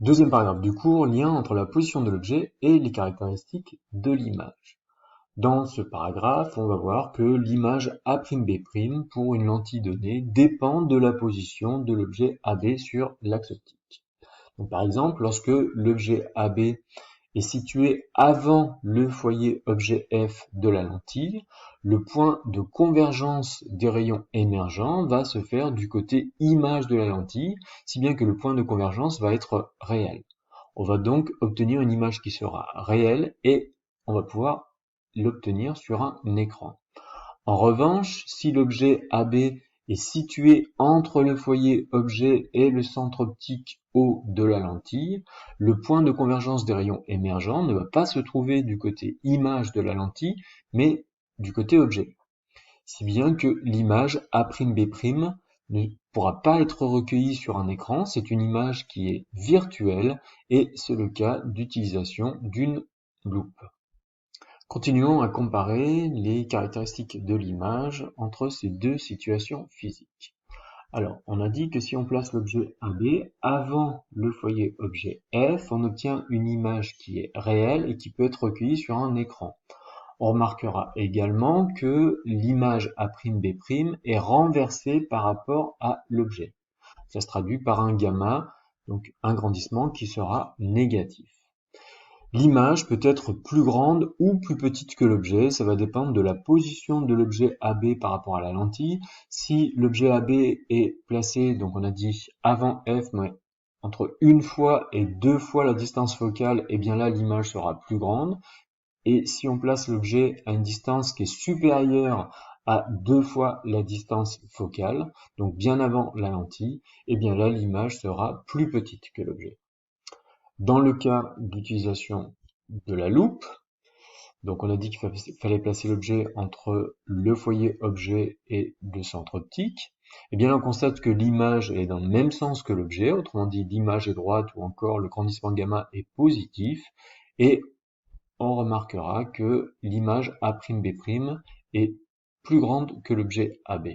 Deuxième paragraphe du cours, lien entre la position de l'objet et les caractéristiques de l'image. Dans ce paragraphe, on va voir que l'image A'B' pour une lentille donnée dépend de la position de l'objet AB sur l'axe optique. Donc, par exemple, lorsque l'objet AB est situé avant le foyer objet F de la lentille, le point de convergence des rayons émergents va se faire du côté image de la lentille, si bien que le point de convergence va être réel. On va donc obtenir une image qui sera réelle et on va pouvoir l'obtenir sur un écran. En revanche, si l'objet AB est situé entre le foyer objet et le centre optique O de la lentille, le point de convergence des rayons émergents ne va pas se trouver du côté image de la lentille, mais du côté objet. Si bien que l'image A'B' ne pourra pas être recueillie sur un écran, c'est une image qui est virtuelle et c'est le cas d'utilisation d'une loupe. Continuons à comparer les caractéristiques de l'image entre ces deux situations physiques. Alors, on a dit que si on place l'objet AB avant le foyer objet F, on obtient une image qui est réelle et qui peut être recueillie sur un écran. On remarquera également que l'image A'B' est renversée par rapport à l'objet. Ça se traduit par un gamma, donc un grandissement qui sera négatif. L'image peut être plus grande ou plus petite que l'objet, ça va dépendre de la position de l'objet AB par rapport à la lentille. Si l'objet AB est placé, donc on a dit avant F, mais entre une fois et deux fois la distance focale, et bien là l'image sera plus grande. Et si on place l'objet à une distance qui est supérieure à deux fois la distance focale, donc bien avant la lentille, et bien là l'image sera plus petite que l'objet. Dans le cas d'utilisation de la loupe, donc on a dit qu'il fallait placer l'objet entre le foyer objet et le centre optique. Et bien là on constate que l'image est dans le même sens que l'objet, autrement dit l'image est droite ou encore le grandissement gamma est positif. Et on remarquera que l'image A'B' est plus grande que l'objet AB.